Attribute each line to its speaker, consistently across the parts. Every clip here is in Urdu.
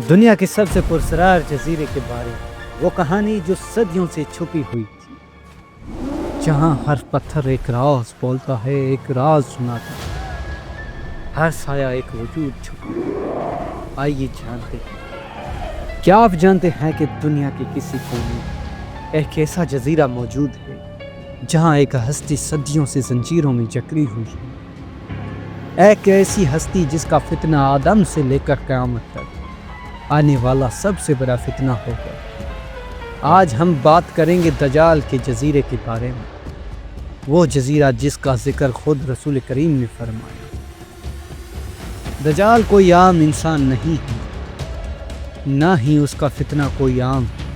Speaker 1: دنیا کے سب سے پرسرار جزیرے کے بارے میں وہ کہانی جو صدیوں سے چھپی ہوئی تھی، جہاں ہر پتھر ایک راز بولتا ہے، ایک راز سناتا ہے، ہر سایہ ایک وجود چھپا ہے۔ آئیے جانتے ہیں، کیا آپ جانتے ہیں کہ دنیا کے کسی کونے میں ایک ایسا جزیرہ موجود ہے جہاں ایک ہستی صدیوں سے زنجیروں میں جکڑی ہوئی ہے، ایک ایسی ہستی جس کا فتنہ آدم سے لے کر قیامت تک آنے والا سب سے بڑا فتنہ ہوگا۔ آج ہم بات کریں گے دجال کے جزیرے کے بارے میں، وہ جزیرہ جس کا ذکر خود رسول کریم نے فرمایا۔ دجال کوئی عام انسان نہیں ہے، نہ ہی اس کا فتنہ کوئی عام ہے۔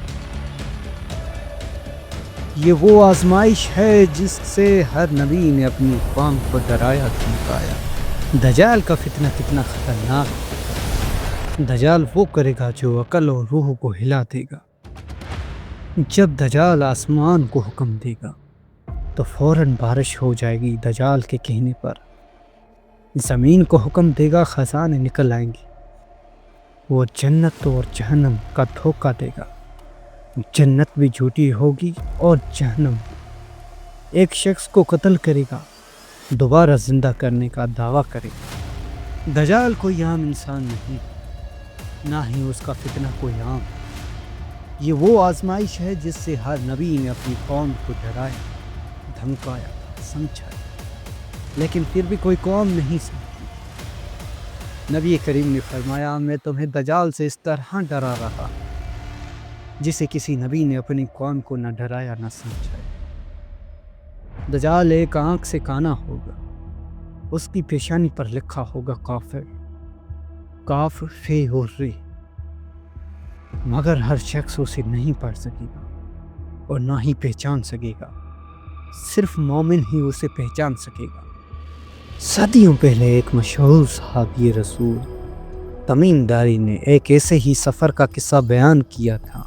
Speaker 1: یہ وہ آزمائش ہے جس سے ہر نبی نے اپنی قوم کو ڈرایا دھمکایا۔ دجال کا فتنہ کتنا خطرناک ہے۔ دجال وہ کرے گا جو عقل اور روح کو ہلا دے گا۔ جب دجال آسمان کو حکم دے گا تو فوراً بارش ہو جائے گی۔ دجال کے کہنے پر زمین کو حکم دے گا، خزانے نکل آئیں گے۔ وہ جنت اور جہنم کا دھوکہ دے گا، جنت بھی جھوٹی ہوگی اور جہنم۔ ایک شخص کو قتل کرے گا، دوبارہ زندہ کرنے کا دعویٰ کرے گا۔ دجال کوئی عام انسان نہیں، نہ ہی اس کا فتنہ کوئی عام۔ یہ وہ آزمائش ہے جس سے ہر نبی نے اپنی قوم کو ڈرایا، دھمکایا، سمجھایا، لیکن پھر بھی کوئی قوم نہیں سمجھی۔ نبی کریم نے فرمایا، میں تمہیں دجال سے اس طرح ڈرا رہا جسے کسی نبی نے اپنی قوم کو نہ ڈرایا نہ سمجھایا۔ دجال ایک آنکھ سے کانا ہوگا، اس کی پیشانی پر لکھا ہوگا کافر، کاف فے اور ری، مگر ہر شخص اسے نہیں پڑھ سکے گا اور نہ ہی پہچان سکے گا، صرف مومن ہی اسے پہچان سکے گا۔ صدیوں پہلے ایک مشہور صحابی رسول تمیم داری نے ایک ایسے ہی سفر کا قصہ بیان کیا تھا۔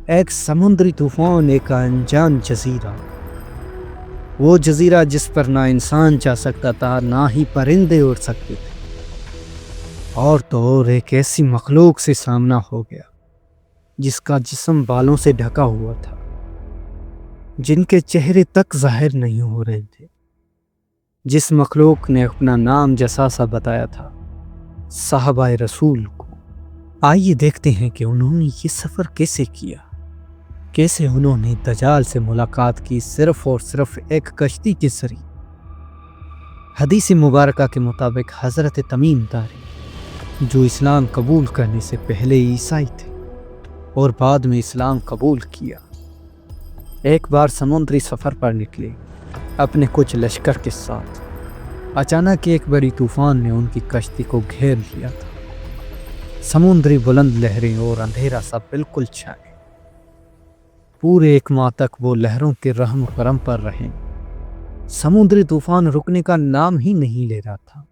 Speaker 1: ایک سمندری طوفان، ایک انجان جزیرہ، وہ جزیرہ جس پر نہ انسان جا سکتا تھا نہ ہی پرندے اڑ سکتے تھے، اور تو اور ایک ایسی مخلوق سے سامنا ہو گیا جس کا جسم بالوں سے ڈھکا ہوا تھا، جن کے چہرے تک ظاہر نہیں ہو رہے تھے۔ جس مخلوق نے اپنا نام جساسا بتایا تھا صحابہ رسول کو۔ آئیے دیکھتے ہیں کہ انہوں نے یہ سفر کیسے کیا، کیسے انہوں نے دجال سے ملاقات کی، صرف اور صرف ایک کشتی کے ذریعے۔ حدیث مبارکہ کے مطابق حضرت تمیم داری، جو اسلام قبول کرنے سے پہلے عیسائی تھے اور بعد میں اسلام قبول کیا، ایک بار سمندری سفر پر نکلے اپنے کچھ لشکر کے ساتھ۔ اچانک ایک بڑی طوفان نے ان کی کشتی کو گھیر لیا تھا۔ سمندری بلند لہریں اور اندھیرا سا بالکل چھا گیا۔ پورے ایک ماہ تک وہ لہروں کے رحم و کرم پر رہے۔ سمندری طوفان رکنے کا نام ہی نہیں لے رہا تھا،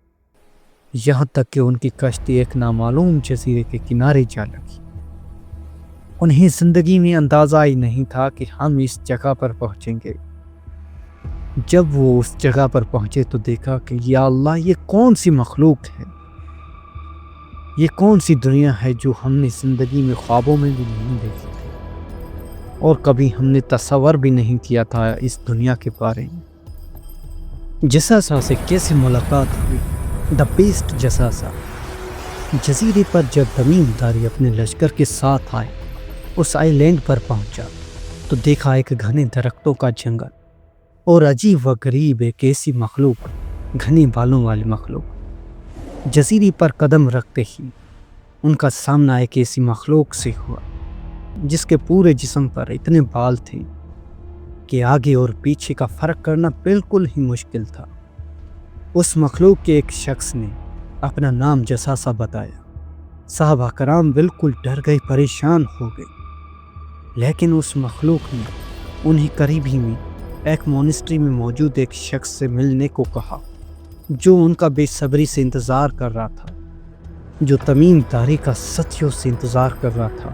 Speaker 1: یہاں تک کہ ان کی کشتی ایک نامعلوم جزیرے کے کنارے جا لگی۔ انہیں زندگی میں اندازہ ہی نہیں تھا کہ ہم اس جگہ پر پہنچیں گے۔ جب وہ اس جگہ پر پہنچے تو دیکھا کہ یا اللہ، یہ کون سی مخلوق ہے، یہ کون سی دنیا ہے جو ہم نے زندگی میں خوابوں میں بھی نہیں دیکھی تھی، اور کبھی ہم نے تصور بھی نہیں کیا تھا اس دنیا کے بارے میں۔ جساسا سے کیسے ملاقات ہوئی؟ دا بیسٹ جساسا جزیرے پر جب تمیم داری اپنے لشکر کے ساتھ آئے، اس آئی لینڈ پر پہنچا تو دیکھا ایک گھنے درختوں کا جنگل اور عجیب و غریب ایک ایسی مخلوق، گھنے بالوں والی مخلوق۔ جزیرے پر قدم رکھتے ہی ان کا سامنا ایک ایسی مخلوق سے ہوا جس کے پورے جسم پر اتنے بال تھے کہ آگے اور پیچھے کا فرق کرنا بالکل ہی مشکل تھا۔ اس مخلوق کے ایک شخص نے اپنا نام جساسا بتایا۔ صحابہ کرام بالکل ڈر گئے، پریشان ہو گئے، لیکن اس مخلوق نے انہیں قریبی میں ایک مونسٹری میں موجود ایک شخص سے ملنے کو کہا، جو ان کا بے صبری سے انتظار کر رہا تھا، جو تمیم داری کا صدیوں سے انتظار کر رہا تھا،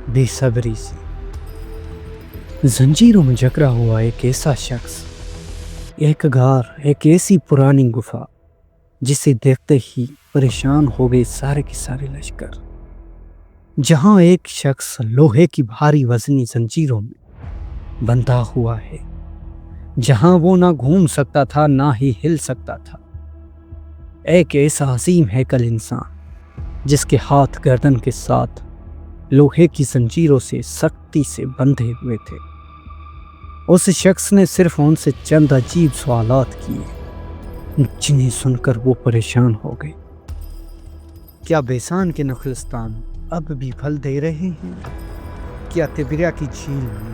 Speaker 1: بے صبری سے۔ زنجیروں میں جکڑا ہوا ایک ایسا شخص، ایک غار، ایک ایسی پرانی گفا جسے دیکھتے ہی پریشان ہو گئے سارے کے سارے لشکر۔ جہاں ایک شخص لوہے کی بھاری وزنی زنجیروں میں بندھا ہوا ہے، جہاں وہ نہ گھوم سکتا تھا نہ ہی ہل سکتا تھا، ایک ایسا عظیم ہیکل انسان جس کے ہاتھ گردن کے ساتھ لوہے کی زنجیروں سے سختی سے بندھے ہوئے تھے، اس شخص نے صرف ان سے چند عجیب سوالات کیے جنہیں سن کر وہ پریشان ہو گئے۔ کیا بیسان کے نخلستان اب بھی پھل دے رہے ہیں؟ کیا تبریا کی جھیل میں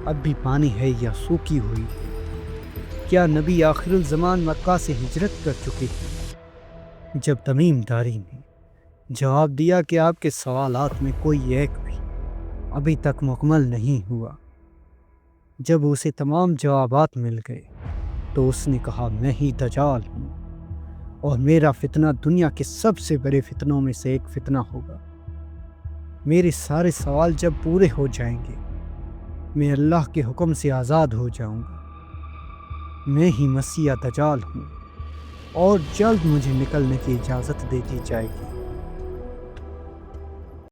Speaker 1: اب بھی پانی ہے یا سوکھی ہوئی ہے؟ کیا نبی آخر الزمان مکہ سے ہجرت کر چکے ہیں؟ جب تمیم داری نے جواب دیا کہ آپ کے سوالات میں کوئی ایک بھی ابھی تک مکمل نہیں ہوا، جب اسے تمام جوابات مل گئے تو اس نے کہا، میں ہی دجال ہوں اور میرا فتنہ دنیا کے سب سے بڑے فتنوں میں سے ایک فتنہ ہوگا۔ میرے سارے سوال جب پورے ہو جائیں گے میں اللہ کے حکم سے آزاد ہو جاؤں گا۔ میں ہی مسیح دجال ہوں اور جلد مجھے نکلنے کی اجازت دے دی جائے گی۔